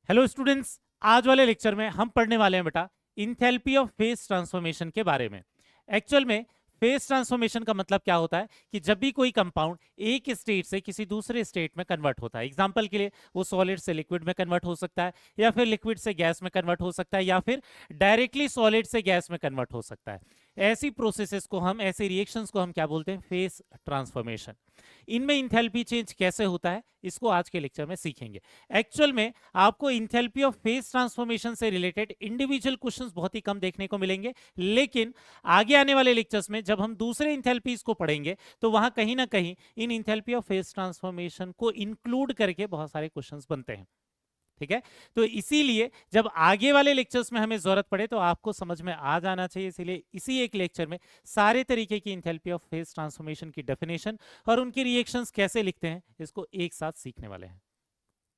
Hello students, आज वाले lecture में हम पढ़ने वाले हैं बेटा इंथैल्पी ऑफ फेज ट्रांसफॉर्मेशन के बारे में। एक्चुअल में फेज ट्रांसफॉर्मेशन का मतलब क्या होता है कि जब भी कोई कंपाउंड एक स्टेट से किसी दूसरे स्टेट में कन्वर्ट होता है, एग्जांपल के लिए वो सॉलिड से लिक्विड में कन्वर्ट हो सकता है, या फिर लिक्विड से गैस में कन्वर्ट हो सकता है, या फिर डायरेक्टली सॉलिड से गैस में कन्वर्ट हो सकता है। ऐसी प्रोसेसेस को हम, ऐसे रिएक्शंस को हम क्या बोलते हैं? Phase transformation. इनमें इंथैल्पी चेंज कैसे होता है, इसको आज के लेक्चर में सीखेंगे। एक्चुअल में आपको इंथैल्पी ऑफ फेज ट्रांसफॉर्मेशन से रिलेटेड इंडिविजुअल क्वेश्चंस बहुत ही कम देखने को मिलेंगे, लेकिन आगे आने वाले लेक्चर्स में जब हम दूसरे इंथैल्पीज को पढ़ेंगे तो वहां कहीं ना कहीं इन इंथैल्पी ऑफ फेज ट्रांसफॉर्मेशन को इंक्लूड करके बहुत सारे क्वेश्चंस बनते हैं। ठीक है, तो इसीलिए जब आगे वाले लेक्चर्स में हमें जरूरत पड़े तो आपको समझ में आ जाना चाहिए, इसीलिए इसी एक लेक्चर में सारे तरीके की इंथैल्पी ऑफ फेज ट्रांसफॉर्मेशन की डेफिनेशन और उनकी रिएक्शंस कैसे लिखते हैं इसको एक साथ सीखने वाले हैं।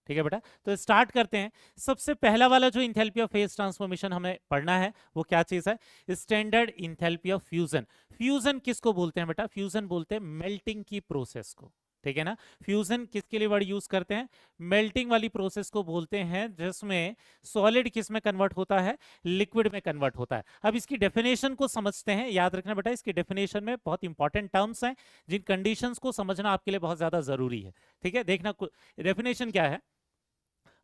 ठीक है बेटा, तो स्टार्ट करते हैं। सबसे पहला वाला जो इंथैल्पी ऑफ फेज ट्रांसफॉर्मेशन हमें पढ़ना है वो क्या चीज है? Standard enthalpy of fusion. Fusion किसको बोलते हैं बेटा? फ्यूजन बोलते हैं मेल्टिंग की प्रोसेस को। ठीक है ना, फ्यूजन किसके लिए वर्ड यूज करते हैं? मेल्टिंग वाली प्रोसेस को बोलते हैं, जिसमें सॉलिड किस में कन्वर्ट होता है? लिक्विड में कन्वर्ट होता है। अब इसकी डेफिनेशन को समझते हैं। याद रखना बेटा, इसकी डेफिनेशन में बहुत इंपॉर्टेंट टर्म्स हैं जिन कंडीशंस को समझना आपके लिए बहुत ज्यादा जरूरी है। ठीक है, देखना डेफिनेशन क्या है।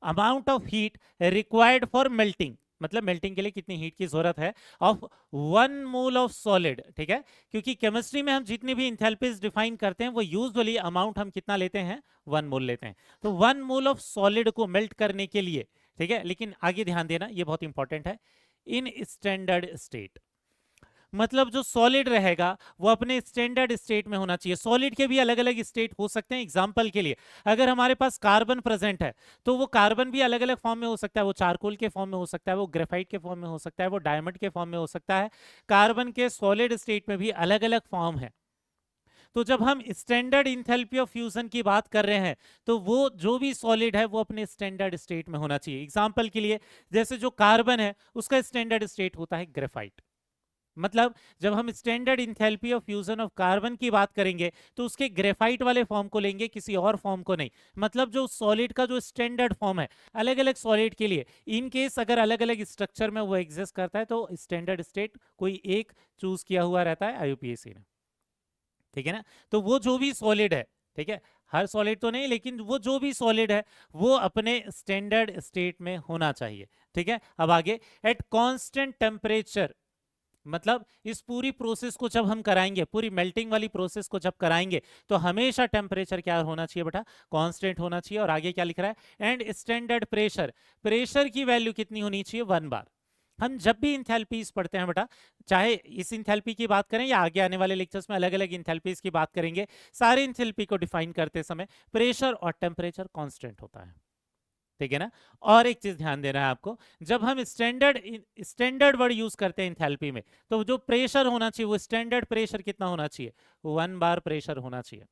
Amount of heat required for melting, मतलब मेल्टिंग के लिए कितनी हीट की जरूरत है, ऑफ 1 मोल ऑफ सॉलिड। ठीक है, क्योंकि केमिस्ट्री में हम जितनी भी इंथैल्पीज डिफाइन करते हैं वो यूजुअली अमाउंट हम कितना लेते हैं? 1 मोल लेते हैं। तो 1 मोल ऑफ सॉलिड को मेल्ट करने के लिए, ठीक है, लेकिन आगे ध्यान देना ये बहुत इंपॉर्टेंट है, इन स्टैंडर्ड स्टेट, मतलब जो सॉलिड रहेगा वो अपने स्टैंडर्ड स्टेट में होना चाहिए। सॉलिड के भी अलग अलग स्टेट हो सकते हैं। एग्जांपल के लिए अगर हमारे पास कार्बन प्रेजेंट है तो वो कार्बन भी अलग अलग फॉर्म में हो सकता है। वो चारकोल के फॉर्म में हो सकता है, वो ग्रेफाइट के फॉर्म में हो सकता है, वो डायमंड के फॉर्म में हो सकता है। कार्बन के सॉलिड स्टेट में भी अलग अलग फॉर्म है। तो जब हम स्टैंडर्ड इंथैल्पी ऑफ फ्यूजन की बात कर रहे हैं तो वो जो भी सॉलिड है वो अपने स्टैंडर्ड स्टेट में होना चाहिए। एग्जांपल के लिए जैसे जो कार्बन है उसका स्टैंडर्ड स्टेट होता है ग्रेफाइट। मतलब जब हम standard enthalpy of fusion of carbon की बात करेंगे तो उसके ग्रेफाइट वाले फॉर्म को लेंगे, किसी और फॉर्म को नहीं। मतलब जो सॉलिड का जो स्टैंडर्ड फॉर्म है, अलग अलग सॉलिड के लिए इन केस अगर अलग अलग स्ट्रक्चर में वो एग्जिस्ट करता है तो स्टैंडर्ड स्टेट कोई एक चूज किया हुआ रहता है आईयूपीएसी ने। ठीक है ना, तो वो जो भी सॉलिड है, ठीक है, हर सॉलिड तो नहीं लेकिन वो जो भी सॉलिड है वो अपने स्टैंडर्ड स्टेट में होना चाहिए। ठीक है, अब आगे, एट कांस्टेंट टेम्परेचर, मतलब इस पूरी प्रोसेस को जब हम कराएंगे, पूरी मेल्टिंग वाली प्रोसेस को जब कराएंगे तो हमेशा टेम्परेचर क्या होना चाहिए बेटा? कांस्टेंट होना चाहिए। और आगे क्या लिख रहा है? एंड स्टैंडर्ड प्रेशर, प्रेशर की वैल्यू कितनी होनी चाहिए? 1 बार। हम जब भी इंथैल्पीज पढ़ते हैं बेटा, चाहे इस इंथैल्पी की बात करें या आगे आने वाले लेक्चर्स में अलग अलग इंथैल्पीज की बात करेंगे, सारे इंथैल्पी को डिफाइन करते समय प्रेशर और टेम्परेचर कांस्टेंट होता है। ठीक है ना, और एक चीज ध्यान देना है आपको, जब हम स्टैंडर्ड वर्ड यूज करते हैं इंथैल्पी में तो जो प्रेशर होना चाहिए वो स्टैंडर्ड प्रेशर कितना होना चाहिए? 1 बार प्रेशर होना चाहिए।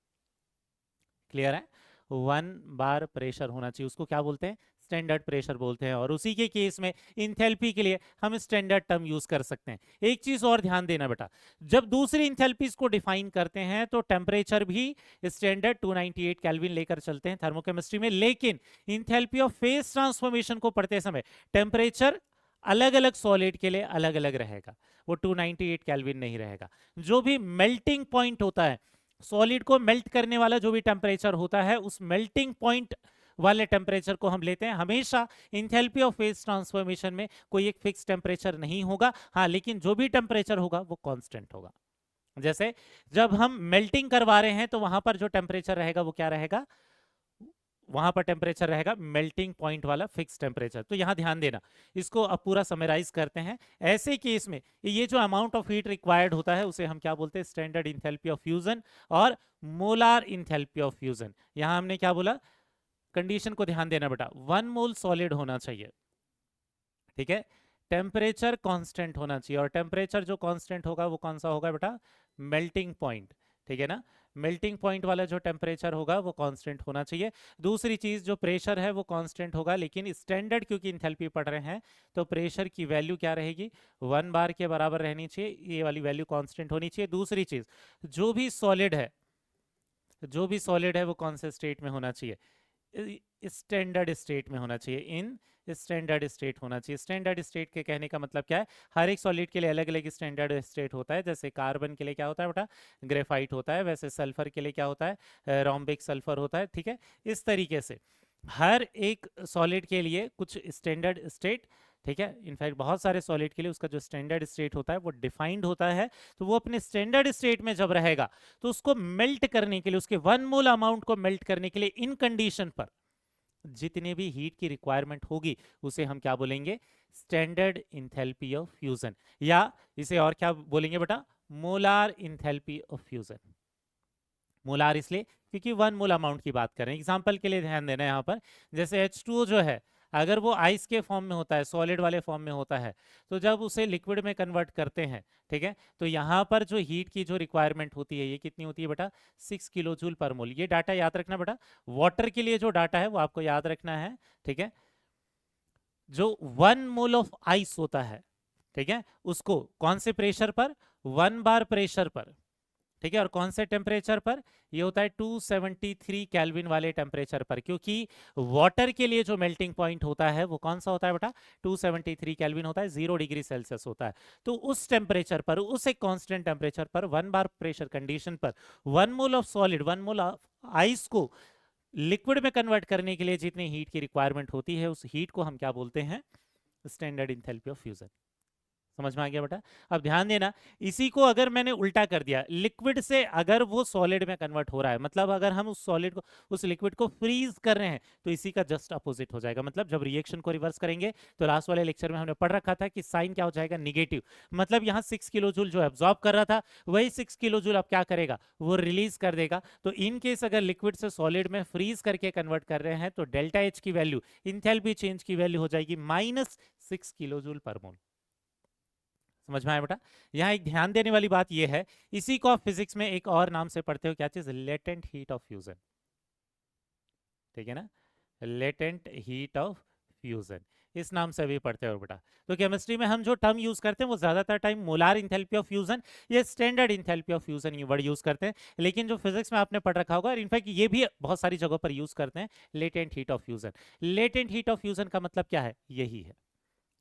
क्लियर है? 1 बार प्रेशर होना चाहिए, उसको क्या बोलते हैं? स्टैंडर्ड प्रेशर बोलते हैं। और उसी के केस में इंथैल्पी के लिए हम स्टैंडर्ड टर्म यूज कर सकते हैं। एक चीज और ध्यान देना बेटा, जब दूसरी इंथैल्पीज को डिफाइन करते हैं तो टेम्परेचर भी स्टैंडर्ड 298 केल्विन लेकर चलते हैं थर्मोकेमिस्ट्री में, लेकिन इंथैल्पी ऑफ फेज ट्रांसफॉर्मेशन को पढ़ते समय टेम्परेचर अलग अलग सॉलिड के लिए अलग अलग रहेगा, वो 298 केल्विन नहीं रहेगा। जो भी मेल्टिंग पॉइंट होता है, सॉलिड को मेल्ट करने वाला जो भी टेम्परेचर होता है, उस मेल्टिंग पॉइंट वाले टेम्परेचर को हम लेते हैं। हमेशा इंथैल्पी ऑफ फेज ट्रांसफॉर्मेशन में कोई एक फिक्स टेम्परेचर नहीं होगा, हाँ, लेकिन जो भी टेम्परेचर होगा वो कांस्टेंट होगा। जैसे जब हम मेल्टिंग करवा रहे हैं तो वहां पर जो टेम्परेचर रहेगा वो क्या रहेगा? वहां पर टेम्परेचर रहेगा मेल्टिंग पॉइंट वाला फिक्स टेम्परेचर। तो यहां ध्यान देना, इसको अब पूरा समराइज करते हैं। ऐसे केस में ये जो अमाउंट ऑफ हीट रिक्वायर्ड होता है उसे हम क्या बोलते हैं? स्टैंडर्ड इंथैल्पी ऑफ फ्यूजन और मोलार इंथैल्पी ऑफ फ्यूजन। यहां हमने क्या बोला? कंडीशन को ध्यान देना बेटा, 1 मोल सॉलिड होना चाहिए। ठीक है, टेम्परेचर कांस्टेंट होना चाहिए, और टेम्परेचर जो कांस्टेंट होगा वो कौन सा होगा बेटा? Melting point. ठीक है ना, मेल्टिंग पॉइंट वाला जो टेम्परेचर होगा वो कांस्टेंट होना चाहिए। दूसरी चीज, जो प्रेशर है वो कांस्टेंट होगा, लेकिन स्टैंडर्ड क्योंकि इंथैल्पी पढ़ रहे हैं तो प्रेशर की वैल्यू क्या रहेगी? 1 बार के बराबर रहनी चाहिए, ये वाली वैल्यू कांस्टेंट होनी चाहिए। दूसरी चीज, जो भी सॉलिड है, जो भी सॉलिड है वो कौन से स्टेट में होना चाहिए? स्टैंडर्ड स्टेट में होना चाहिए, इन स्टैंडर्ड स्टेट होना चाहिए। स्टैंडर्ड स्टेट के कहने का मतलब क्या है, हर एक सॉलिड के लिए अलग अलग स्टैंडर्ड स्टेट होता है। जैसे कार्बन के लिए क्या होता है बेटा, ग्रेफाइट होता है, वैसे सल्फर के लिए क्या होता है, रोम्बिक सल्फर होता है। ठीक है, इस तरीके से हर एक सॉलिड के लिए कुछ स्टैंडर्ड स्टेट, ठीक है, इनफैक्ट बहुत सारे सॉलिड के लिए उसका जो स्टैंडर्ड स्टेट होता है वो डिफाइंड होता है। तो वो अपने स्टैंडर्ड स्टेट में जब रहेगा तो उसको मेल्ट करने के लिए, उसके 1 मोल अमाउंट को मेल्ट करने के लिए इन कंडीशन पर जितने भी हीट की रिक्वायरमेंट होगी उसे हम क्या बोलेंगे, स्टैंडर्ड इंथैल्पी ऑफ फ्यूजन, या इसे और क्या बोलेंगे बेटा, molar enthalpy of fusion. Molar इसलिए क्योंकि 1 मोल अमाउंट की बात कर रहे हैं। एग्जांपल के लिए ध्यान देना है यहाँ पर, जैसे H2O जो है, अगर वो आइस के फॉर्म में होता है, सॉलिड वाले फॉर्म में होता है, तो जब उसे लिक्विड में कन्वर्ट करते हैं, ठीक है, तो यहाँ पर जो हीट की जो रिक्वायरमेंट होती है ये कितनी होती है बेटा, 6 किलो जूल पर मोल। ये डाटा याद रखना बेटा। वाटर के लिए जो डाटा है वो आपको याद रखना है, ठीक है। जो 1 मोल ऑफ आइस होता है, ठीक है, उसको कौन से प्रेशर पर, 1 बार प्रेशर पर, ठीक है, और कौन से टेम्परेचर पर, ये होता है 273 केल्विन वाले टेम्परेचर पर। क्योंकि वाटर के लिए जो मेल्टिंग पॉइंट होता है वो कौन सा होता है बेटा, 273 केल्विन होता है, 0 डिग्री सेल्सियस होता है। तो उस टेम्परेचर पर, उस एक कांस्टेंट टेम्परेचर पर, 1 बार प्रेशर कंडीशन पर 1 mole of solid, 1 mole of ice को लिक्विड में कन्वर्ट करने के लिए जितनी हीट की रिक्वायरमेंट होती है उस हीट को हम क्या बोलते हैं, स्टैंडर्ड इंथैल्पी ऑफ फ्यूजन। समझ में आ गया बेटा। अब ध्यान देना, इसी को अगर मैंने उल्टा कर दिया, लिक्विड से अगर वो सॉलिड में कन्वर्ट हो रहा है, मतलब अगर हम उस सॉलिड को, उस लिक्विड को फ्रीज कर रहे हैं, तो इसी का जस्ट अपोजिट हो जाएगा। मतलब जब रिएक्शन को रिवर्स करेंगे तो लास्ट वाले लेक्चर में हमने पढ़ रखा था कि साइन क्या हो जाएगा, निगेटिव। मतलब यहाँ 6 किलो जूल जो एब्जॉर्ब कर रहा था वही 6 किलो जूल अब क्या करेगा, वो रिलीज कर देगा। तो इन केस अगर लिक्विड से सॉलिड में फ्रीज करके कन्वर्ट कर रहे हैं तो डेल्टा एच की वैल्यू, इंथैल्पी चेंज की वैल्यू हो जाएगी -6 किलो जूल पर मोल। समझ में आया बेटा। यहाँ एक ध्यान देने वाली बात यह है, इसी को आप फिजिक्स में एक और नाम से पढ़ते हो, क्या चीज, लेटेंट हीट ऑफ फ्यूजन। ठीक है ना, लेटेंट हीट ऑफ फ्यूजन, इस नाम से भी पढ़ते हो बेटा। तो केमिस्ट्री में हम जो टर्म यूज करते हैं वो ज्यादातर time molar enthalpy of fusion या स्टैंडर्ड इंथैल्पी ऑफ फ्यूजन ये वर्ड यूज करते हैं। लेकिन जो फिजिक्स में आपने पढ़ रखा होगा, और इनफैक्ट ये भी बहुत सारी जगहों पर यूज करते हैं, latent heat of fusion. Latent heat of fusion का मतलब क्या है, यही है।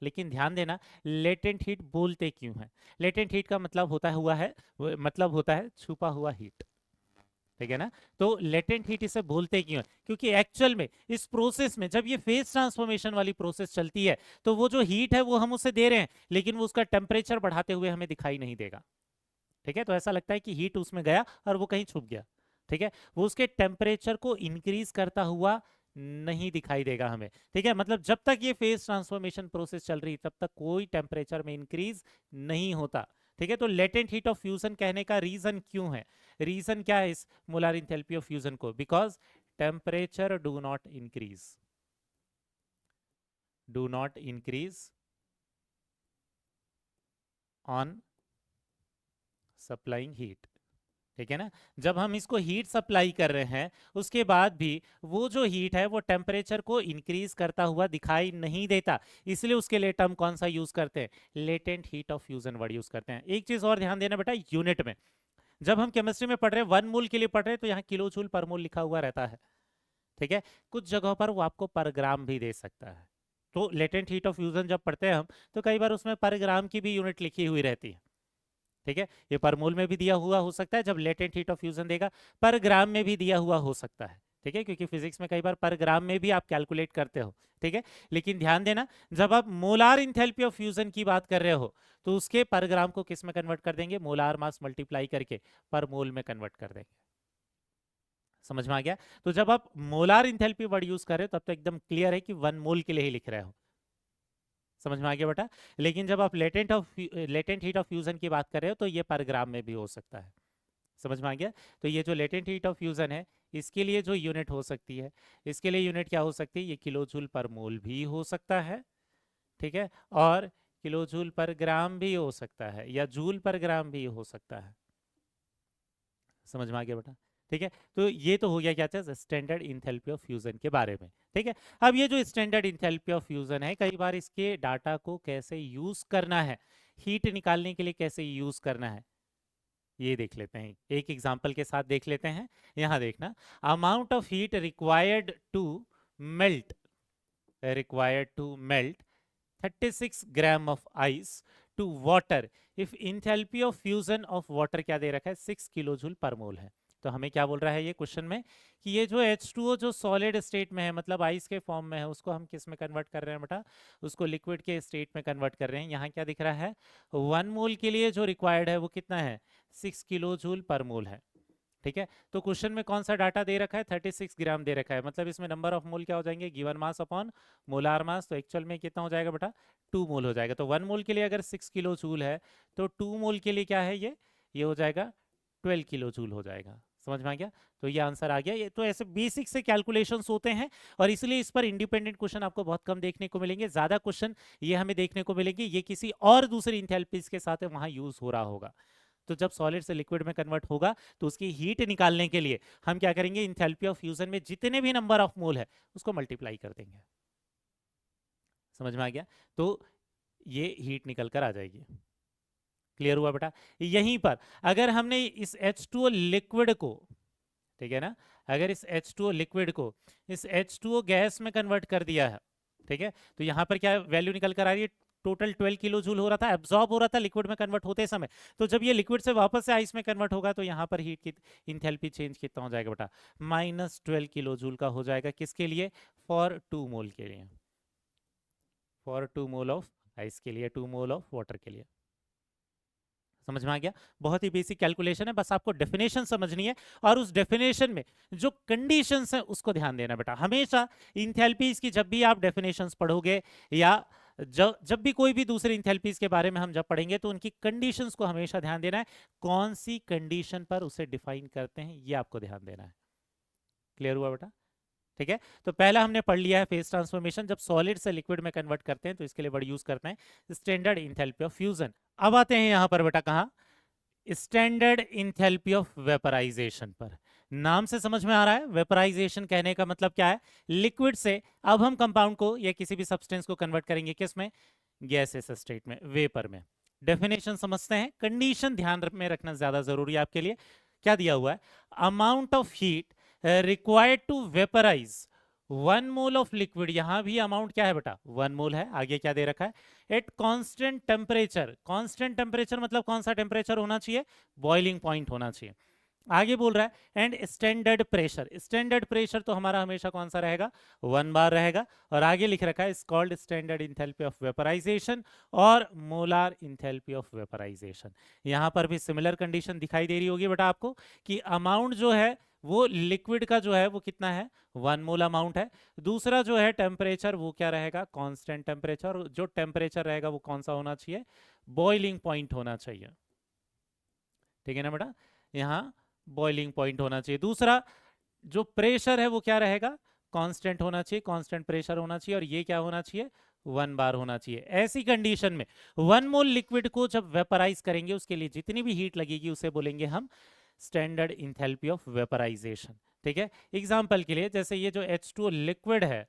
लेकिन ध्यान देना, लेटेंट हीट बोलते क्यों है, लेटेंट हीट का मतलब मतलब होता है छुपा हुआ हीट। ठीक है ना, तो लेटेंट हीट इसे बोलते क्यों है, क्योंकि एक्चुअल में इस प्रोसेस में जब ये फेज ट्रांसफॉर्मेशन वाली प्रोसेस चलती है तो वो जो हीट है वो हम उसे दे रहे हैं, लेकिन वो उसका टेम्परेचर बढ़ाते हुए हमें दिखाई नहीं देगा। ठीक है, तो ऐसा लगता है कि हीट उसमें गया और वो कहीं छुप गया। ठीक है, वो उसके टेम्परेचर को इंक्रीज करता हुआ नहीं दिखाई देगा हमें। ठीक है, मतलब जब तक ये फेज ट्रांसफॉर्मेशन प्रोसेस चल रही तब तक कोई टेम्परेचर में इंक्रीज नहीं होता। ठीक है, तो लेटेंट हीट ऑफ फ्यूजन कहने का रीजन क्यों है, रीजन क्या है इस मोलर इंथैल्पी ऑफ फ्यूजन को, because temperature do not increase on supplying heat. ठीक है ना, जब हम इसको हीट सप्लाई कर रहे हैं उसके बाद भी वो जो हीट है वो टेम्परेचर को इंक्रीज करता हुआ दिखाई नहीं देता, इसलिए उसके लिए टर्म कौन सा यूज करते हैं, latent heat of fusion word use करते हैं। एक चीज और ध्यान देना बेटा, यूनिट में जब हम केमिस्ट्री में पढ़ रहे हैं 1 मोल के लिए पढ़ रहे हैं तो यहाँ किलो जूल पर मोल लिखा हुआ रहता है। ठीक है, कुछ जगहों पर वो आपको पर ग्राम भी दे सकता है। तो लेटेंट हीट ऑफ फ्यूजन जब पढ़ते हैं हम तो कई बार उसमें पर ग्राम की भी यूनिट लिखी हुई रहती है। ठीक है, ये पर मोल में भी दिया हुआ हो सकता है, जब लेटेंट हीट ऑफ फ्यूजन देगा पर ग्राम में भी दिया हुआ हो सकता है। ठीक है, क्योंकि फिजिक्स में कई बार पर ग्राम में भी आप कैलकुलेट करते हो। ठीक है, लेकिन ध्यान देना, जब आप मोलार इंथैल्पी ऑफ फ्यूजन की बात कर रहे हो तो उसके पर ग्राम को किस में कन्वर्ट कर देंगे, मोलार मास मल्टीप्लाई करके पर मोल में कन्वर्ट कर देंगे। समझ में आ गया। तो जब आप मोलार इंथैल्पी वर्ड यूज कर रहे हो तब तो एकदम क्लियर है कि 1 मोल के लिए ही लिख रहे हो। समझ में आ गया बेटा। लेकिन जब आप लेटेंट हीट ऑफ फ्यूजन की बात कर रहे हो तो ये पर ग्राम में भी हो सकता है। समझ में आ गया। तो ये जो लेटेंट हीट ऑफ फ्यूजन है इसके लिए जो यूनिट हो सकती है, इसके लिए यूनिट क्या हो सकती है, ये किलो जूल पर मोल भी हो सकता है। ठीक है, और किलो जूल पर ग्राम भी हो सकता है, या जूल पर ग्राम भी हो सकता है। समझ में आ गया बेटा। ठीक है, तो ये तो हो गया क्या चीज, स्टैंडर्ड इंथैल्पी ऑफ फ्यूजन के बारे में। ठीक है, अब ये जो स्टैंडर्ड इंथैल्पी ऑफ फ्यूजन है, कई बार इसके डाटा को कैसे यूज करना है, हीट निकालने के लिए कैसे यूज करना है, ये देख लेते हैं, एक एग्जांपल के साथ देख लेते हैं। यहां देखना, amount of heat melt required to melt 36 gram of ice to water if enthalpy of fusion of water क्या दे रखा है, 6 किलो जूल पर मोल है। तो हमें क्या बोल रहा है ये क्वेश्चन में, कि ये जो H2O जो सॉलिड स्टेट में है, मतलब आइस के फॉर्म में है, उसको हम किस में कन्वर्ट कर रहे हैं बेटा, उसको लिक्विड के स्टेट में कन्वर्ट कर रहे हैं। यहाँ क्या दिख रहा है, 1 मोल के लिए जो रिक्वायर्ड है वो कितना है, 6 किलो जूल पर मोल है। ठीक है, तो क्वेश्चन में कौन सा डाटा दे रखा है, 36 ग्राम दे रखा है, मतलब इसमें नंबर ऑफ मोल क्या हो जाएंगे, given mass upon molar mass. तो एक्चुअल में कितना हो जाएगा बेटा, 2 मोल हो जाएगा। तो 1 मोल के लिए अगर 6 किलो जूल है, तो 2 मोल के लिए क्या है, ये हो जाएगा 12 किलो जूल हो जाएगा। समझ में आ गया, तो ये आंसर आ गया। ये तो ऐसे बेसिक से कैलकुलेशंस होते हैं, और इसलिए इस पर इंडिपेंडेंट क्वेश्चन आपको बहुत कम देखने को मिलेंगे। ज्यादा क्वेश्चन ये हमें देखने को मिलेंगे ये किसी और दूसरी इंथैल्पीज के साथ वहां यूज हो रहा होगा। तो जब सॉलिड से लिक्विड में कन्वर्ट होगा, तो उसकी हीट निकालने के लिए हम क्या करेंगे, इंथैल्पी ऑफ फ्यूजन में जितने भी नंबर ऑफ मोल है उसको मल्टीप्लाई कर देंगे। समझ में आ गया, तो ये हीट निकल कर आ जाएगी। क्लियर हुआ बेटा। यहीं पर अगर हमने इस H2O लिक्विड को, ठीक है ना, अगर इस H2O लिक्विड को इस H2O गैस में कन्वर्ट कर दिया है, ठीक है, तो यहां पर क्या वैल्यू निकल कर आ रही है, टोटल 12 किलो जूल हो रहा था, एब्जॉर्ब हो रहा था लिक्विड में कन्वर्ट होते समय। तो जब ये लिक्विड से वापस से आइस में कन्वर्ट होगा, तो यहाँ पर हीट की इंथैल्पी चेंज कितना हो जाएगा बेटा, -12 किलो जूल का हो जाएगा। किसके लिए, फॉर 2 मोल के लिए, फॉर 2 मोल ऑफ आइस के लिए, 2 मोल ऑफ वाटर के लिए। समझ में आ गया, बहुत ही बेसिक कैलकुलेशन है, बस आपको डेफिनेशन समझनी है, और उस डेफिनेशन में जो कंडीशंस हैं उसको ध्यान देना बेटा। हमेशा इंथैल्पीज की जब भी आप डेफिनेशंस पढ़ोगे, या जब भी कोई भी दूसरे इंथैल्पीज के बारे में हम जब पढ़ेंगे, तो उनकी कंडीशंस को हमेशा ध्यान देना है, कौन सी कंडीशन पर उसे डिफाइन करते हैं ये आपको ध्यान देना है। क्लियर हुआ बेटा। ठीक है, तो पहला हमने पढ़ लिया है फेज ट्रांसफॉर्मेशन, जब सॉलिड से लिक्विड में कन्वर्ट करते हैं तो इसके लिए वर्ड यूज करते हैं स्टैंडर्ड इंथैल्पी ऑफ फ्यूजन। अब आते हैं यहां पर बेटा कहां, स्टैंडर्ड इंथैल्पी ऑफ वेपराइजेशन पर। नाम से समझ में आ रहा है, वेपराइजेशन कहने का मतलब क्या है, लिक्विड से अब हम कंपाउंड को या किसी भी सब्सटेंस को कन्वर्ट करेंगे किस में, गैसेस स्टेट में, वेपर में। डेफिनेशन समझते हैं, कंडीशन ध्यान में रखना ज्यादा जरूरी है आपके लिए। क्या दिया हुआ है, amount of heat required to vaporize 1 mole of liquid, यहां भी अमाउंट क्या है बेटा, 1 मोल है। आगे क्या दे रखा है, at constant temperature, constant temperature मतलब कौन सा टेम्परेचर होना चाहिए, बॉइलिंग पॉइंट होना चाहिए। आगे बोल रहा है and standard pressure, standard pressure तो हमारा हमेशा कौन सा रहेगा, 1 बार रहेगा। और आगे लिख रखा है called standard enthalpy of vaporization और मोलार इंथैल्पी ऑफ वेपराइजेशन। यहां पर भी सिमिलर कंडीशन दिखाई दे रही होगी बेटा आपको, कि अमाउंट जो है वो लिक्विड का जो है वो कितना है, 1 मोल अमाउंट है। दूसरा जो है टेम्परेचर, वो क्या रहेगा, कांस्टेंट टेम्परेचर। जो टेम्परेचर रहेगा वो कौन सा होना चाहिए, बॉइलिंग पॉइंट होना चाहिए। ठीक है ना बेटा, यहाँ बॉइलिंग पॉइंट होना चाहिए। दूसरा जो प्रेशर है वो क्या रहेगा, कांस्टेंट होना चाहिए, कांस्टेंट प्रेशर होना चाहिए। और ये क्या होना चाहिए, 1 बार होना चाहिए। ऐसी कंडीशन में 1 मोल लिक्विड को जब वेपराइज करेंगे, उसके लिए जितनी भी हीट लगेगी उसे बोलेंगे हम स्टैंडर्ड इंथैल्पी ऑफ वेपराइजेशन। ठीक है, एग्जांपल के लिए जैसे ये जो H2O लिक्विड है,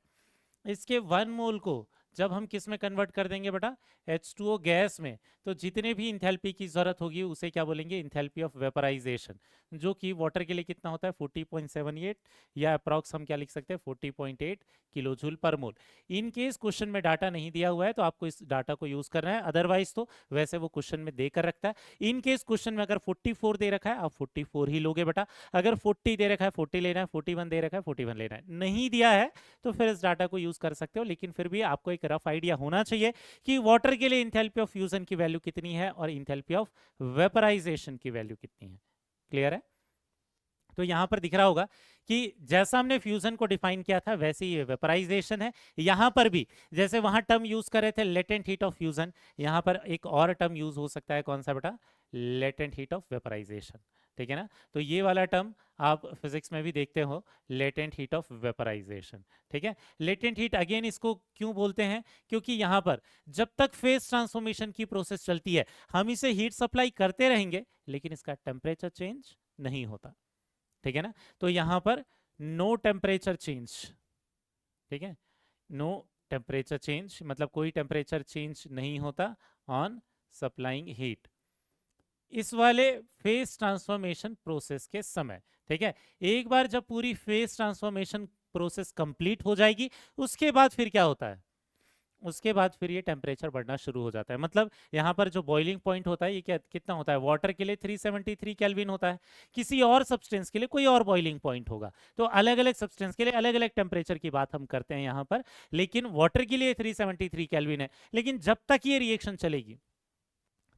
इसके 1 मोल को जब हम किस में कन्वर्ट कर देंगे बेटा, H2O गैस में, तो जितने भी इंथैल्पी की जरूरत होगी उसे क्या बोलेंगे, इंथैल्पी ऑफ वेपराइजेशन, जो कि वाटर के लिए कितना होता है 40.78, या अप्रॉक्स हम क्या लिख सकते हैं 40.8 किलो जूल पर मोल। इन केस क्वेश्चन में डाटा नहीं दिया हुआ है तो आपको इस डाटा को यूज करना है, अदरवाइज तो वैसे वो क्वेश्चन में देकर रखता है। इन केस क्वेश्चन में अगर 44 दे रखा है, आप 44 ही लोगे बेटा। अगर 40 दे रखा है 40 लेना है, 41 दे रखा है 41 लेना है। नहीं दिया है तो फिर इस डाटा को यूज कर सकते हो, लेकिन फिर भी आपको एक रफ आइडिया होना चाहिए कि वाटर के लिए इंथैल्पी ऑफ फ्यूजन की वैल्यू कितनी है और इंथैल्पी ऑफ वेपराइजेशन की वैल्यू कितनी है। क्लियर है, तो यहां पर दिख रहा होगा कि जैसा हमने फ्यूजन को डिफाइन किया था वैसे ही वेपराइजेशन है। यहां पर भी जैसे वहां टर्म यूज कर रहे थे लेटेंट हीट ऑफ फ्यूजन, यहां पर एक और टर्म यूज हो सकता है, कौन सा बेटा, लेटेंट हीट ऑफ वेपराइजेशन। ठीक है ना, तो ये वाला टर्म आप फिजिक्स में भी देखते हो, लेटेंट हीट ऑफ वेपराइजेशन। ठीक है, लेटेंट हीट अगेन इसको क्यों बोलते हैं, क्योंकि यहां पर जब तक फेज ट्रांसफॉर्मेशन की प्रोसेस चलती है हम इसे हीट सप्लाई करते रहेंगे, लेकिन इसका टेम्परेचर चेंज नहीं होता। ठीक है ना, तो यहां पर नो टेम्परेचर चेंज, ठीक है, नो टेम्परेचर चेंज मतलब कोई टेम्परेचर चेंज नहीं होता ऑन सप्लाइंग हीट। इस वाले फेस ट्रांसफॉर्मेशन प्रोसेस के समय, ठीक है। एक बार जब पूरी फेस ट्रांसफॉर्मेशन प्रोसेस कंप्लीट हो जाएगी, उसके बाद फिर क्या होता है, उसके बाद फिर ये टेम्परेचर बढ़ना शुरू हो जाता है। मतलब यहाँ पर जो बॉइलिंग पॉइंट होता है ये क्या कितना होता है, वाटर के लिए 373 केल्विन होता है, किसी और सब्सटेंस के लिए कोई और बॉइलिंग पॉइंट होगा। तो अलग अलग सब्सटेंस के लिए अलग अलग टेम्परेचर की बात हम करते हैं यहाँ पर, लेकिन वाटर के लिए 373 केल्विन है। लेकिन जब तक ये रिएक्शन चलेगी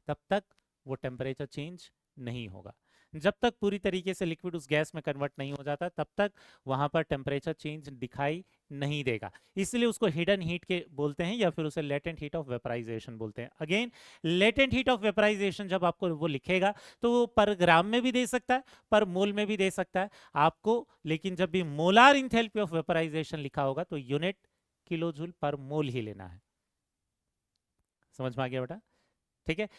तब तक वो टेम्परेचर चेंज नहीं होगा। जब तक पूरी तरीके से लिक्विड उस गैस में कन्वर्ट नहीं हो जाता तब तक वहां पर टेम्परेचर चेंज दिखाई नहीं देगा। इसलिए उसको हिडन हीट के बोलते हैं, या फिर उसे लेटेंट हीट ऑफ वेपराइजेशन बोलते हैं। Again, latent heat of vaporization जब आपको वो लिखेगा तो वो पर ग्राम में भी दे सकता है, पर मोल में भी दे सकता है आपको, लेकिन जब भी मोलार इंथैल्पी ऑफ वेपराइजेशन लिखा होगा तो यूनिट किलो जूल पर मोल ही लेना है। समझ में आ गया बेटा? ठीक है।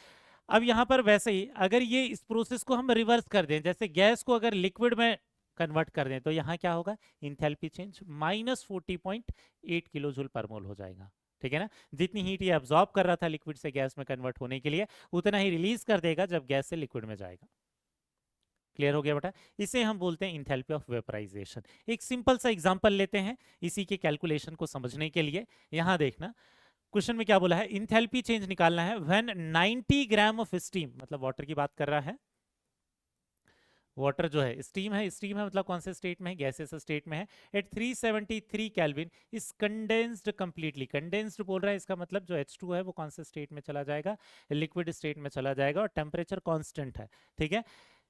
अब यहां पर वैसे ही अगर ये इस प्रोसेस को हम रिवर्स कर दें, जैसे गैस को अगर लिक्विड में कन्वर्ट कर दें, तो यहाँ क्या होगा, इंथैल्पी चेंज -40.8 किलो जूल पर मोल हो जाएगा। ठीक है ना? जितनी हीट ये अब्सॉर्ब कर रहा था लिक्विड से गैस में कन्वर्ट होने के लिए, उतना ही रिलीज कर देगा जब गैस से लिक्विड में जाएगा। क्लियर हो गया बेटा? इसे हम बोलते हैं इंथैल्पी ऑफ वेपराइजेशन। एक सिंपल सा एग्जांपल लेते हैं इसी के कैलकुलेशन को समझने के लिए। यहां देखना, क्वेश्चन में क्या बोला है, इंथैल्पी चेंज निकालना है व्हेन 90 ग्राम ऑफ स्टीम, मतलब वाटर की बात कर रहा है। वाटर जो है स्टीम है, स्टीम है मतलब कौन से स्टेट में है, गैसेस स्टेट में है, at 373 kelvin is condensed completely. Condensed बोल रहा है, इसका मतलब जो H2 है वो कौन से स्टेट में चला जाएगा, लिक्विड स्टेट में चला जाएगा, और टेम्परेचर कांस्टेंट है। ठीक है।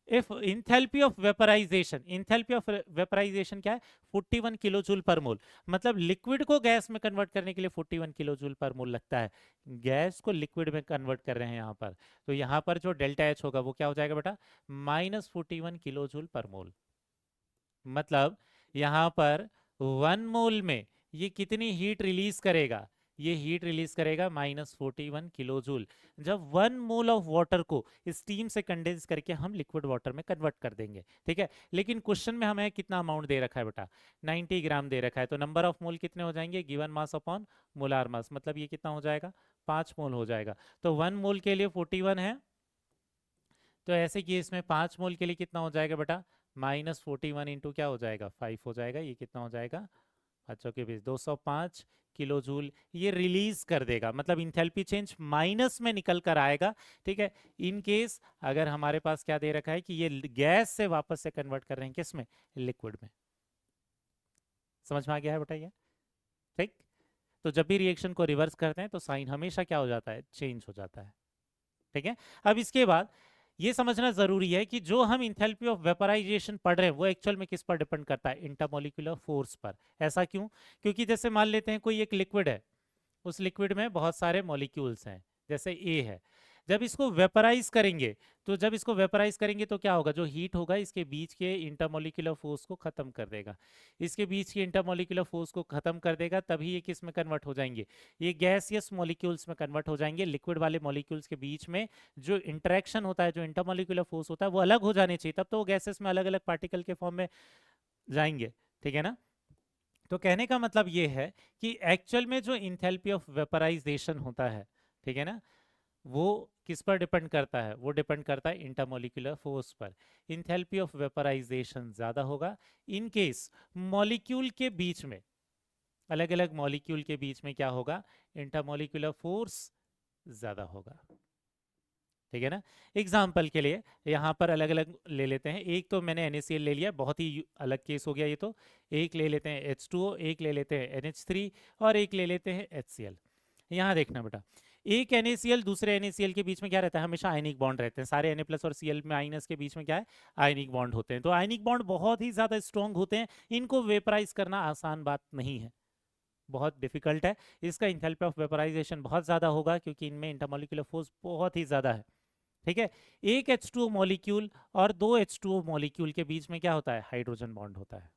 If enthalpy of vaporization, enthalpy of vaporization क्या है, 41 किलो जूल पर मोल। मतलब लिक्विड को गैस में कन्वर्ट करने के लिए 41 किलो जूल पर मोल लगता है। गैस को लिक्विड में कन्वर्ट कर रहे हैं यहाँ पर, तो यहाँ पर जो डेल्टा एच होगा वो क्या हो जाएगा बेटा, -41 किलो जूल पर मोल। मतलब यहाँ पर 1 मोल में ये कितनी हीट रिलीज करेगा, ये हीट रिलीज करेगा -41 किलो जूल। जब 1 मोल ऑफ वाटर को स्टीम से कंडेंस करके हम लिक्विड वाटर में कन्वर्ट कर देंगे। ठीक है। लेकिन क्वेश्चन में हमें कितना अमाउंट दे रखा है बेटा, 90 ग्राम दे रखा है, तो नंबर ऑफ मोल कितने हो जाएंगे, given mass upon molar mass, मतलब ये कितना हो जाएगा, 5 मोल हो जाएगा। तो 1 मोल के लिए 41 है, तो ऐसे केस में 5 मोल के लिए कितना हो जाएगा बेटा, -41 इंटू क्या हो जाएगा, 5 हो जाएगा। ये कितना हो जाएगा, बच्चों के बीच 205 किलो जूल ये रिलीज कर देगा। मतलब इंथैल्पी चेंज माइनस में निकल कर आएगा। ठीक है। इन केस अगर हमारे पास क्या दे रखा है कि ये गैस से वापस से कन्वर्ट कर रहे हैं किस में, लिक्विड में। समझ में आ गया है बेटा ये? ठीक। तो जब भी रिएक्शन को रिवर्स करते हैं तो साइन हमेशा क्या हो जाता है, चेंज हो जाता है। ठीक है। अब इसके बाद ये समझना जरूरी है कि जो हम इंथैल्पी ऑफ वेपराइजेशन पढ़ रहे हैं वो एक्चुअल में किस पर डिपेंड करता है, इंटरमोलिकुलर फोर्स पर। ऐसा क्यों? क्योंकि जैसे मान लेते हैं कोई एक लिक्विड है, उस लिक्विड में बहुत सारे मॉलिक्यूल्स हैं, जैसे ए है। जब इसको वेपराइज करेंगे, तो जब इसको वेपराइज करेंगे तो क्या होगा, जो हीट होगा इसके बीच के इंटरमोलिकुलर फोर्स को खत्म कर देगा। इसके बीच के इंटरमोलिकुलर फोर्स को खत्म कर देगा, तभी ये किस में कन्वर्ट हो जाएंगे, ये गैसियस मॉलिक्यूल्स में कन्वर्ट हो जाएंगे। लिक्विड वाले मॉलिक्यूल्स के बीच में जो इंटरेक्शन होता है, जो इंटरमोलिकुलर फोर्स होता है, वो अलग हो जाने चाहिए, तब तो वो गैसेस में अलग अलग पार्टिकल के फॉर्म में जाएंगे। ठीक है ना? तो कहने का मतलब ये है कि एक्चुअल में जो इंथैल्पी ऑफ वेपराइजेशन होता है, ठीक है ना, वो किस पर डिपेंड करता है, वो डिपेंड करता है इंटरमोलिकुलर फोर्स पर। इंथैल्पी ऑफ वेपराइजेशन ज्यादा होगा इन केस मॉलिक्यूल के बीच में, अलग अलग मॉलिक्यूल के बीच में क्या होगा, इंटरमोलिकुलर फोर्स ज्यादा होगा। ठीक है ना? एग्जाम्पल के लिए यहाँ पर अलग अलग ले लेते हैं। एक तो मैंने NaCl ले लिया, बहुत ही अलग केस हो गया ये तो। एक ले लेते हैं H2O, एक ले लेते हैं NH3, और एक ले लेते हैं HCl। यहाँ देखना बेटा, एक NaCl दूसरे NaCl के बीच में क्या रहता है, हमेशा आयनिक बॉन्ड रहते हैं। सारे Na+ और Cl में माइनस के बीच में क्या है, आयनिक बॉन्ड होते हैं। तो आयनिक बॉन्ड बहुत ही ज्यादा स्ट्रॉन्ग होते हैं, इनको वेपराइज करना आसान बात नहीं है, बहुत डिफिकल्ट है। इसका इंथैल्पी ऑफ वेपराइजेशन बहुत ज्यादा होगा क्योंकि इनमें इंटरमोलिकुलर फोर्स बहुत ही ज्यादा है। ठीक है। एक H2O मॉलिक्यूल और दो H2O मॉलिक्यूल के बीच में क्या होता है, हाइड्रोजन बॉन्ड होता है।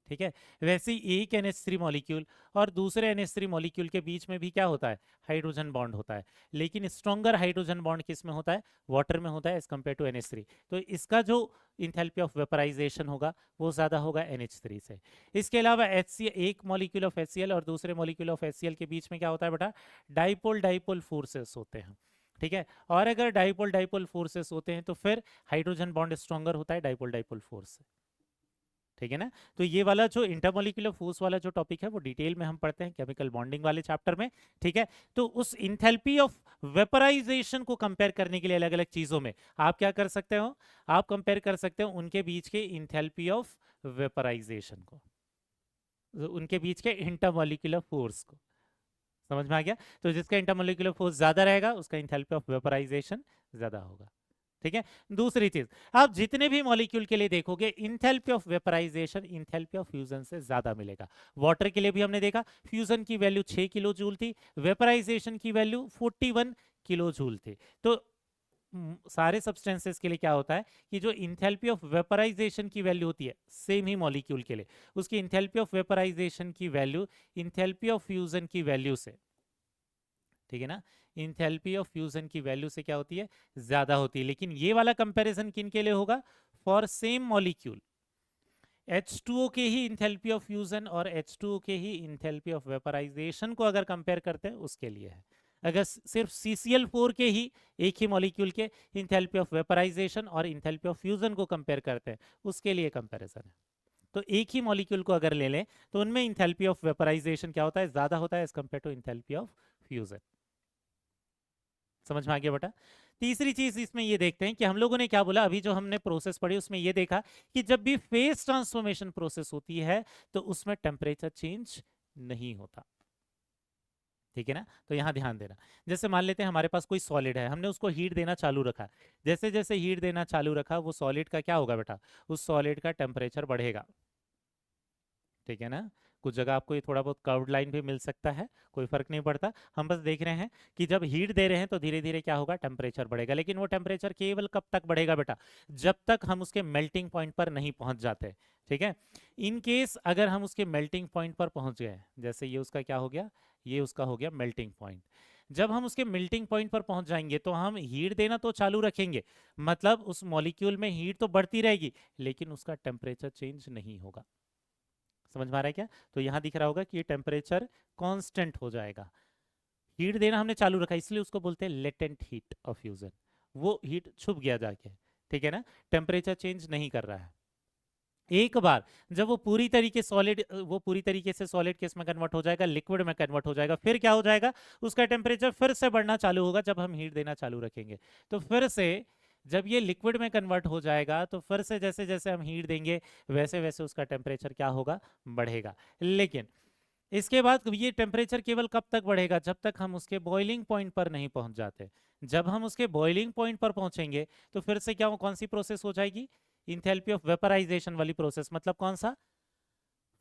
ठीक है। वैसे ही एक NH3 मॉलिक्यूल और दूसरे NH3 मॉलिक्यूल के बीच में भी क्या होता है, हाइड्रोजन बॉन्ड होता है। लेकिन स्ट्रॉन्गर हाइड्रोजन बॉन्ड किस में होता है, वाटर में होता है एज कम्पेयर टू NH3। तो इसका जो इंथैल्पी ऑफ वेपराइजेशन होगा वो ज्यादा होगा NH3 से। इसके अलावा HCl, एक मॉलिक्यूल ऑफ HCl और दूसरे मॉलिक्यूल ऑफ HCl के बीच में क्या होता है बेटा, डाइपोल डाइपोल फोर्सेस होते हैं। ठीक है। और अगर डाइपोल डाइपोल फोर्सेस होते हैं तो फिर हाइड्रोजन बॉन्ड स्ट्रॉन्गर होता है डाइपोल डाइपोल फोर्स से, ठीक है ना। तो ये वाला जो इंटरमोलिकुलर फोर्स वाला जो टॉपिक है वो डिटेल में हम पढ़ते हैं केमिकल बॉन्डिंग वाले चैप्टर में, ठीक है। तो उस इंथैल्पी ऑफ वेपराइजेशन को कंपेयर करने के लिए अलग अलग चीजों में आप क्या कर सकते हो, आप कंपेयर कर सकते हो उनके बीच के इंथैल्पी ऑफ वेपराइजेशन को, उनके बीच के इंटरमोलिकुलर फोर्स को। समझ में आ गया। तो जिसका इंटरमोलिकुलर फोर्स ज्यादा रहेगा उसका इंथैल्पी ऑफ वेपराइजेशन ज्यादा होगा, ठीक है। दूसरी चीज, आप जितने भी मॉलिक्यूल के लिए देखोगे enthalpy of vaporization enthalpy of fusion से ज्यादा मिलेगा। वाटर के लिए भी हमने देखा फ्यूजन की वैल्यू 6 किलो जूल थी, वेपराइजेशन की वैल्यू 41 किलो जूल थी। तो सारे सब्सटेंसेस के लिए क्या होता है कि जो इंथैल्पी ऑफ वेपराइजेशन की वैल्यू होती है सेम ही मॉलिक्यूल के लिए, उसकी इंथैल्पी ऑफ वेपराइजेशन की वैल्यू इंथैल्पी ऑफ फ्यूजन की वैल्यू से, ठीक है ना, इंथैल्पी ऑफ फ्यूजन की वैल्यू से क्या होती है, ज्यादा होती है। लेकिन ये वाला कंपैरिजन किन के लिए होगा, फॉर सेम मॉलिक्यूल H2O के ही इंथैल्पी ऑफ फ्यूजन और H2O के ही इंथैल्पी ऑफ वेपराइजेशन को अगर कंपेयर करते हैं उसके लिए है। अगर सिर्फ CCl4 के ही एक ही मॉलिक्यूल के इंथैल्पी ऑफ वेपराइजेशन और इंथैल्पी ऑफ फ्यूजन को कंपेयर करते हैं उसके लिए कंपैरिजन है। तो एक ही मॉलिक्यूल को अगर ले लें तो उनमें इंथैल्पी ऑफ वेपराइजेशन क्या होता है, ज्यादा होता है as compared to enthalpy of fusion. समझ में आ गया बेटा। तीसरी चीज इसमें ये देखते हैं कि हम लोगों ने क्या बोला, अभी जो हमने प्रोसेस पढ़ी उसमें ये देखा कि जब भी फेज ट्रांसफॉर्मेशन प्रोसेस होती है तो उसमें टेम्परेचर चेंज नहीं होता, ठीक है ना। तो यहां ध्यान देना, जैसे मान लेते हैं हमारे पास कोई सॉलिड है, हमने उसको हीट देना चालू रखा, जैसे जैसे हीट देना चालू रखा वो सॉलिड का क्या होगा बेटा, उस सॉलिड का टेम्परेचर बढ़ेगा, ठीक है ना। कुछ जगह आपको ये थोड़ा बहुत कर्व्ड लाइन भी मिल सकता है, कोई फर्क नहीं पड़ता। हम बस देख रहे हैं कि जब हीट दे रहे हैं तो धीरे धीरे क्या होगा, टेम्परेचर बढ़ेगा। लेकिन वो टेम्परेचर केवल कब तक बढ़ेगा बेटा, जब तक हम उसके मेल्टिंग पॉइंट पर नहीं पहुंच जाते, ठीक है। इन केस अगर हम उसके मेल्टिंग पॉइंट पर पहुंच गए, जैसे ये उसका क्या हो गया, ये उसका हो गया मेल्टिंग पॉइंट, जब हम उसके मेल्टिंग पॉइंट पर पहुंच जाएंगे तो हम हीट देना तो चालू रखेंगे, मतलब उस मॉलिक्यूल में हीट तो बढ़ती रहेगी लेकिन उसका टेम्परेचर चेंज नहीं होगा। समझ में आ रहा है क्या। तो यहां दिख रहा होगा कि ये टेम्परेचर कांस्टेंट हो जाएगा। हीट देना हमने चालू रखा इसलिए उसको बोलते हैं लेटेंट हीट ऑफ फ्यूजन, वो हीट छुप गया जाके, ठीक है ना, टेम्परेचर चेंज नहीं कर रहा है। एक बार जब वो पूरी तरीके सॉलिड, वो पूरी तरीके से सॉलिड केस में कन्वर्ट हो जाएगा, लिक्विड में कन्वर्ट हो जाएगा, फिर क्या हो जाएगा, उसका टेम्परेचर फिर से बढ़ना चालू होगा जब हम हीट देना चालू रखेंगे। तो फिर से जब ये लिक्विड में कन्वर्ट हो जाएगा तो फिर से जैसे जैसे हम हीट देंगे वैसे वैसे उसका टेम्परेचर क्या होगा, बढ़ेगा। लेकिन इसके बाद ये टेम्परेचर केवल कब तक बढ़ेगा, जब तक हम उसके बॉइलिंग पॉइंट पर नहीं पहुंच जाते। जब हम उसके बॉइलिंग पॉइंट पर पहुंचेंगे तो फिर से क्या, कौन सी प्रोसेस हो जाएगी, इंथैल्पी ऑफ वेपराइजेशन वाली प्रोसेस, मतलब कौन सा,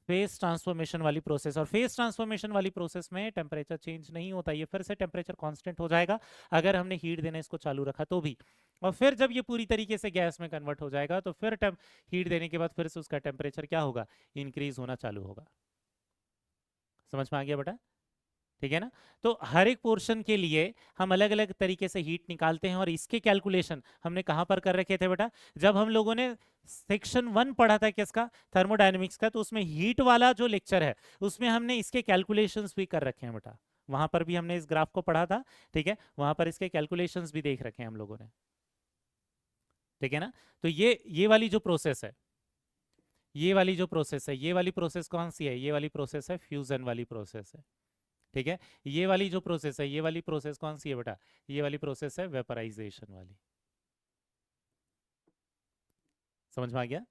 फेस ट्रांसफॉर्मेशन वाली प्रोसेस। और फेस ट्रांसफॉर्मेशन वाली प्रोसेस में टेम्परेचर चेंज नहीं होता, ये फिर से टेम्परेचर कांस्टेंट हो जाएगा अगर हमने हीट देना इसको चालू रखा तो भी। और फिर जब ये पूरी तरीके से गैस में कन्वर्ट हो जाएगा तो फिर हीट देने के बाद फिर से उसका टेम्परेचर क्या होगा, इंक्रीज होना चालू होगा। समझ में आ गया बेटा, ठीक है ना। तो हर एक पोर्शन के लिए हम अलग अलग तरीके से हीट निकालते हैं और इसके कैलकुलेशन हमने कहां पर कर रखे थे बेटा, जब हम लोगों ने सेक्शन 1 पढ़ा था किसका, थर्मोडायनेमिक्स का, तो उसमें हीट वाला जो लेक्चर है उसमें हमने इसके कैलकुलेशंस भी कर रखे हैं बेटा, वहां पर भी हमने इस ग्राफ को पढ़ा था, ठीक है, वहां पर इसके कैलकुलेशंस भी देख रखे हैं हम लोगों ने, ठीक है ना। तो ये वाली जो प्रोसेस है, ये वाली जो प्रोसेस है, ये वाली प्रोसेस कौन सी है, ये वाली प्रोसेस है फ्यूजन वाली प्रोसेस है, ठीक है। ये वाली जो प्रोसेस है, ये वाली प्रोसेस कौन सी है बेटा, ये वाली प्रोसेस है वेपराइजेशन वाली। समझ में आ गया।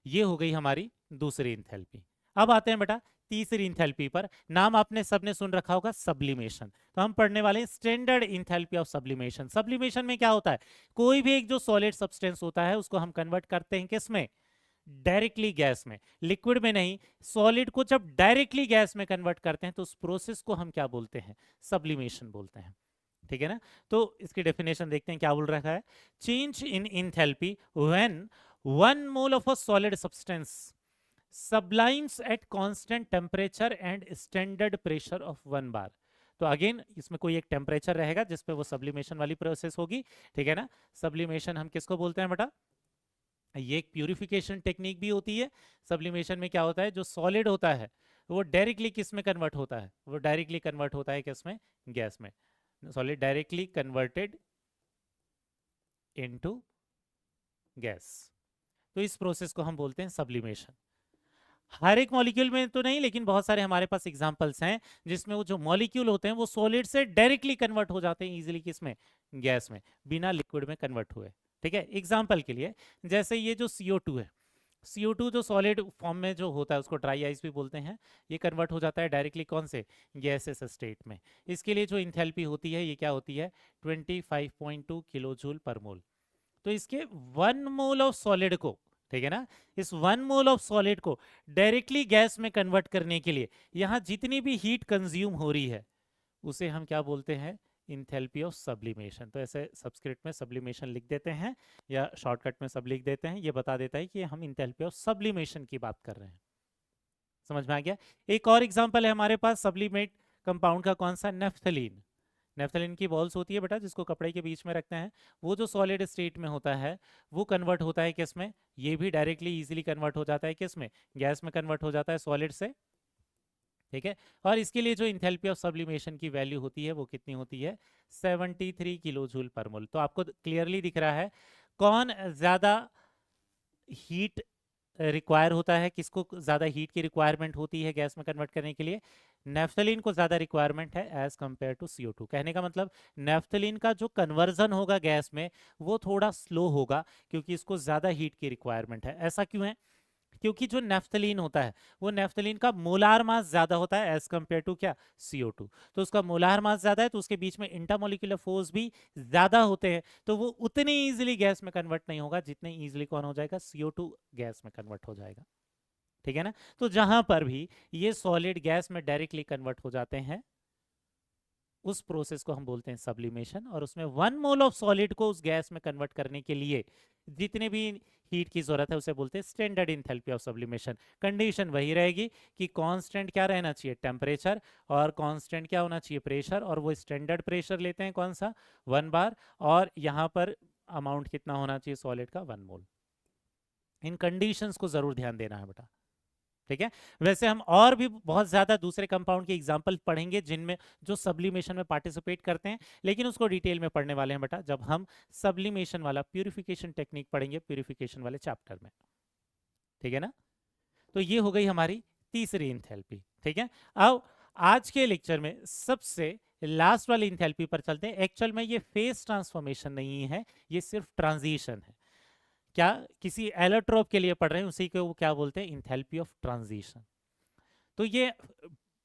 ये हो गई हमारी दूसरी इंथैल्पी। अब आते हैं बेटा तीसरी इंथैल्पी पर, नाम आपने सबने सुन रखा होगा सब्लिमेशन। तो हम पढ़ने वाले हैं standard enthalpy of sublimation. Sublimation में क्या होता है, कोई भी एक जो सॉलिड सब्सटेंस होता है उसको हम कन्वर्ट करते हैं किसमें, डायरेक्टली गैस में, लिक्विड में नहीं, सॉलिड को जब डायरेक्टली गैस में कन्वर्ट करते हैं तो उस प्रोसेस को हम क्या बोलते हैं, सब्लिमेशन बोलते हैं, ठीक है ना। तो इसकी डेफिनेशन देखते हैं क्या बोल रखा है, change in enthalpy when 1 mole of a solid substance सब्लाइम्स at constant temperature and standard pressure of 1 बार। तो अगेन इसमें कोई एक टेम्परेचर रहेगा जिसपे वो सब्लिमेशन वाली प्रोसेस होगी, ठीक है ना। सब्लिमेशन हम किसको बोलते हैं बेटा, ये एक प्यूरिफिकेशन टेक्निक भी होती है। सब्लिमेशन में क्या होता है, जो सॉलिड होता है वो डायरेक्टली किस में कन्वर्ट होता है, वो डायरेक्टली कन्वर्ट होता है किस में, गैस में। Solid directly converted into gas. तो इस प्रोसेस को हम बोलते हैं सब्लिमेशन। हर एक मॉलिक्यूल में तो नहीं, लेकिन बहुत सारे हमारे पास एग्जांपल्स हैं जिसमें वो जो मॉलिक्यूल होते हैं वो सॉलिड से डायरेक्टली कन्वर्ट हो जाते हैं इजीली, किसमें, गैस में, बिना लिक्विड में कन्वर्ट हुए। ठीक है, एग्जांपल के लिए जैसे ये जो CO2 है, CO2 जो सॉलिड फॉर्म में जो होता है उसको ड्राई आइस भी बोलते हैं, ये कन्वर्ट हो जाता है डायरेक्टली कौन से, गैसेस स्टेट में। इसके लिए जो इंथैल्पी होती है ये क्या होती है, 25.2 किलो जूल पर मोल। तो इसके 1 मोल ऑफ सॉलिड को, ठीक है ना, इस 1 मोल ऑफ सॉलिड को डायरेक्टली गैस में कन्वर्ट करने के लिए यहां जितनी भी हीट कंज्यूम हो रही है उसे हम क्या बोलते हैं, इंथैल्पी ऑफ सब्लिमेशन। तो ऐसे सबस्क्रिप्ट में सब्लिमेशन लिख देते हैं या शॉर्टकट में सब लिख देते हैं, ये बता देता है कि हम इंथैल्पी ऑफ सब्लिमेशन की बात कर रहे हैं। समझ में आ गया। एक और एग्जांपल है हमारे पास सब्लिमेट कंपाउंड का, कौन सा, नेफ्थलीन। नेफ्थलीन की बॉल्स होती है बेटा जिसको कपड़े के बीच में रखते हैं, वो जो सॉलिड स्टेट में होता है वो कन्वर्ट होता है किस में, ये भी डायरेक्टली इजीली कन्वर्ट हो जाता है किस में, गैस में कन्वर्ट हो जाता है सॉलिड से। ठीक है, और इसके लिए जो इंथैल्पी ऑफ सब्लिमेशन की वैल्यू होती है वो कितनी होती है, 73 किलो जूल पर मोल। तो आपको क्लियरली दिख रहा है कौन ज्यादा हीट रिक्वायर होता है, किसको ज्यादा हीट की रिक्वायरमेंट होती है गैस में कन्वर्ट करने के लिए, नेफ्थलीन को ज्यादा रिक्वायरमेंट है एज कंपेयर टू CO2। कहने का मतलब नेफ्थलीन का जो कन्वर्जन होगा गैस में वो थोड़ा स्लो होगा क्योंकि इसको ज्यादा हीट की रिक्वायरमेंट है। ऐसा क्यों है, क्योंकि जो नेफ्थलीन होता है वो नेफ्थलीन का मोलार मास ज्यादा होता है एज कंपेयर टू क्या, CO2। तो उसका मोलार मास ज्यादा है तो उसके बीच में इंटरमोलिकुलर फोर्स भी ज्यादा होते हैं, तो वो उतनी इजीली गैस में कन्वर्ट नहीं होगा जितने इजीली कौन हो जाएगा, CO2 गैस में कन्वर्ट हो जाएगा। ठीक है ना। तो जहां पर भी ये सॉलिड गैस में डायरेक्टली कन्वर्ट हो जाते हैं उस प्रोसेस को हम बोलते हैं सब्लिमेशन, और उसमें 1 मोल ऑफ सॉलिड को उस गैस में कन्वर्ट करने के लिए जितने भी हीट की जरूरत है उसे बोलते हैं standard enthalpy of sublimation. Condition वही रहेगी कि कांस्टेंट क्या रहना चाहिए, टेम्परेचर, और कांस्टेंट क्या होना चाहिए, प्रेशर, और वो स्टैंडर्ड प्रेशर लेते हैं कौन सा, 1 बार, और यहाँ पर अमाउंट कितना होना चाहिए सॉलिड का, 1 मोल। इन कंडीशंस को जरूर ध्यान देना है बेटा। ठीक है, वैसे हम और भी बहुत ज्यादा दूसरे कंपाउंड के एग्जांपल पढ़ेंगे जिनमें जो सब्लिमेशन में पार्टिसिपेट करते हैं, लेकिन उसको डिटेल में पढ़ने वाले हैं बेटा जब हम सब्लिमेशन वाला प्यूरिफिकेशन टेक्निक पढ़ेंगे प्यूरिफिकेशन वाले चैप्टर में। ठीक है ना। तो ये हो गई हमारी तीसरी इंथैल्पी। ठीक है, अब आज के लेक्चर में सबसे लास्ट वाली इंथैल्पी पर चलते हैं। एक्चुअल में ये फेस ट्रांसफॉर्मेशन नहीं है, ये सिर्फ ट्रांजिशन है। क्या किसी एलोट्रोप के लिए पढ़ रहे हैं उसी को वो क्या बोलते हैं, इंथैल्पी ऑफ ट्रांजिशन। तो ये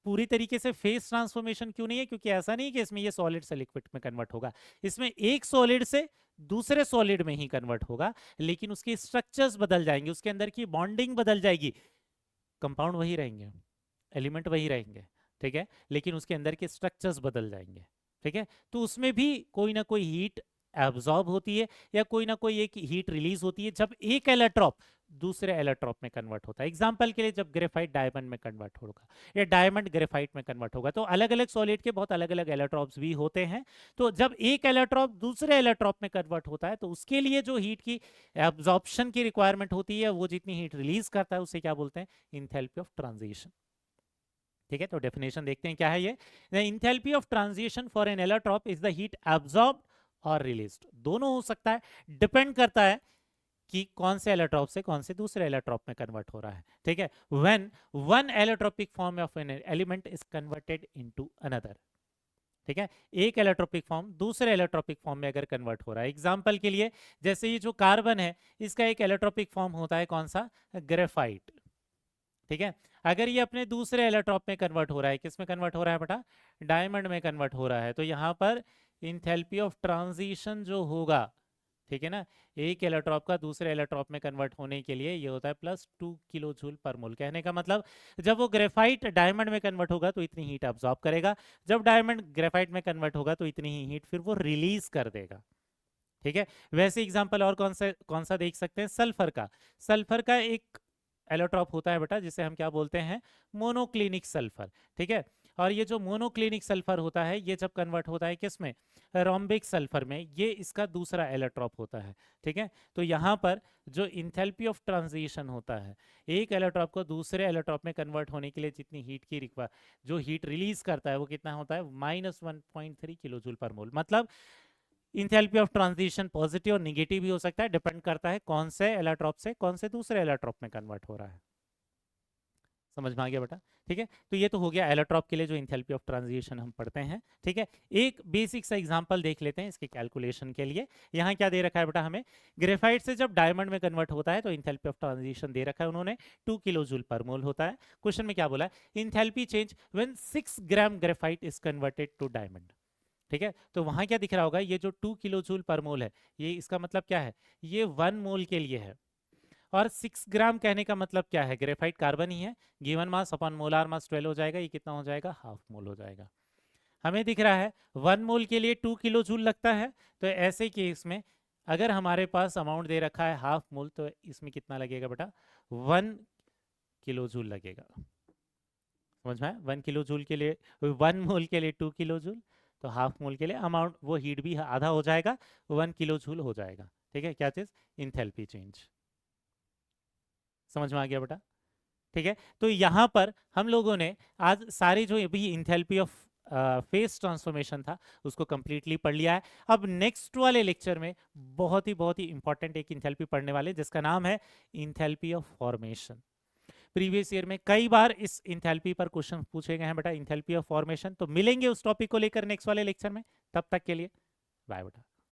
पूरी तरीके से फेस ट्रांसफॉर्मेशन क्यों नहीं है, क्योंकि ऐसा नहीं कि इसमें ये सॉलिड से लिक्विड में कन्वर्ट होगा, इसमें एक सॉलिड से दूसरे सॉलिड में ही कन्वर्ट होगा, लेकिन उसके स्ट्रक्चर्स बदल जाएंगे, उसके अंदर की बॉन्डिंग बदल जाएगी, कंपाउंड वही रहेंगे, एलिमेंट वही रहेंगे। ठीक है, लेकिन उसके अंदर के स्ट्रक्चर्स बदल जाएंगे। ठीक है, तो उसमें भी कोई ना कोई हीट एब्जॉर्ब होती है या कोई ना कोई एक हीट रिलीज होती है जब एक एलेक्ट्रॉप दूसरे एलेक्ट्रॉप में कन्वर्ट होता है। एग्जांपल के लिए जब ग्रेफाइट डायमंड में कन्वर्ट होगा या डायमंड ग्रेफाइट में कन्वर्ट होगा, तो अलग अलग सॉलिड के बहुत अलग अलग एलेक्ट्रॉप्स भी होते हैं। तो जब एक एलेक्ट्रॉप दूसरे एलेक्ट्रॉप में कन्वर्ट होता है तो उसके लिए जो हीट की एब्जॉर्प्शन की रिक्वायरमेंट होती है, वो जितनी हीट रिलीज करता है उसे क्या बोलते हैं, इंथैल्पी ऑफ ट्रांजिशन। ठीक है, तो डेफिनेशन देखते हैं क्या है ये। The enthalpy of transition for an allotrope is the heat absorbed और रिलीज्ड। दोनों हो सकता है, डिपेंड करता है कि कौन से एलोट्रॉप से कौन से दूसरे एलोट्रॉप में कन्वर्ट हो रहा है। ठीक है, when one allotropic form of an element is converted into another. ठीक है, एक एलोट्रोपिक फॉर्म दूसरे एलोट्रोपिक फॉर्म में अगर कन्वर्ट हो रहा है, एग्जांपल के लिए जैसे ये जो कार्बन है इसका एक एलोट्रोपिक फॉर्म होता है कौन सा, ग्रेफाइट। ठीक है, अगर ये अपने दूसरे एलोट्रॉप में कन्वर्ट हो रहा है, किस में कन्वर्ट हो रहा है बेटा, डायमंड में कन्वर्ट हो रहा है, तो यहां पर इंथैल्पी ऑफ ट्रांजिशन जो होगा, ठीक है ना, एक एलोट्रॉप का दूसरे एलोट्रॉप में कन्वर्ट होने के लिए ये होता है +2 किलो जूल पर मोल। कहने का मतलब जब वो ग्रेफाइट डायमंड में कन्वर्ट होगा तो इतनी हीट अब्सॉर्ब करेगा, जब डायमंड ग्रेफाइट में कन्वर्ट होगा तो इतनी ही हीट फिर वो रिलीज कर देगा। ठीक है, वैसे एग्जाम्पल और कौन सा देख सकते हैं, सल्फर का। सल्फर का एक एलोट्रॉप होता है बेटा जिसे हम क्या बोलते हैं, मोनोक्लिनिक सल्फर। ठीक है, और ये जो मोनोक्लिनिक सल्फर होता है ये जब कन्वर्ट होता है किस में, रोम्बिक सल्फर में, ये इसका दूसरा एलोट्रॉप होता है। ठीक है, तो यहाँ पर जो इंथैल्पी ऑफ ट्रांजिशन होता है, एक एलोट्रॉप को दूसरे एलोट्रॉप में कन्वर्ट होने के लिए जितनी हीट की जो हीट रिलीज करता है वो कितना होता है, -1.3 किलो जूल पर मोल। मतलब इंथैल्पी ऑफ ट्रांजिशन पॉजिटिव और निगेटिव भी हो सकता है, डिपेंड करता है कौन से एलोट्रॉप से कौन से दूसरे एलोट्रॉप में कन्वर्ट हो रहा है। समझ में आ गया बेटा? ठीक है, तो ये तो हो गया एलोट्रॉप के लिए जो इंथैल्पी ऑफ ट्रांजिशन हम पढ़ते हैं। ठीक है, एक बेसिक सा एग्जांपल देख लेते हैं इसके कैलकुलेशन के लिए। यहाँ क्या दे रखा है बेटा हमें, ग्रेफाइट से जब डायमंड में कन्वर्ट होता है तो इंथैल्पी ऑफ ट्रांजिशन दे रखा है उन्होंने, 2 किलो जूल पर मोल होता है। क्वेश्चन में क्या बोला है, enthalpy change when 6 gram graphite is converted to diamond. ठीक है, तो वहां क्या दिख रहा होगा, ये जो 2 किलो जूल पर मोल है, ये इसका मतलब क्या है, ये 1 मोल के लिए है। और 6 ग्राम कहने का मतलब क्या है, ग्रेफाइट कार्बन ही है, given mass upon molar mass 12 हो जाएगा, ये कितना हो जाएगा, हाफ मोल हो जाएगा। हमें दिख रहा है 1 मोल के लिए 2 किलो जूल लगता है, तो ऐसे केस में अगर हमारे पास अमाउंट दे रखा है हाफ मोल, तो इसमें कितना लगेगा बेटा, 1 किलो जूल लगेगा। समझ में, 1 किलो जूल के लिए 1 मोल के लिए 2 किलो जूल, तो हाफ मोल के लिए अमाउंट वो हीट भी आधा हो जाएगा, 1 किलो जूल हो जाएगा। ठीक है, क्या चीज, इंथैल्पी चेंज। समझ में आ गया बेटा? ठीक है, तो यहाँ पर हम लोगों ने आज सारी जो भी इंथैल्पी ऑफ फेस ट्रांसफॉर्मेशन था उसको कंप्लीटली पढ़ लिया है। अब नेक्स्ट वाले लेक्चर में बहुत ही इंपॉर्टेंट एक इंथैल्पी पढ़ने वाले जिसका नाम है enthalpy of formation. Previous year में कई बार इस इंथैल्पी पर क्वेश्चन पूछे गए हैं बेटा, इंथैल्पी ऑफ फॉर्मेशन। तो मिलेंगे उस टॉपिक को लेकर नेक्स्ट वाले लेक्चर में, तब तक के लिए बाय बेटा।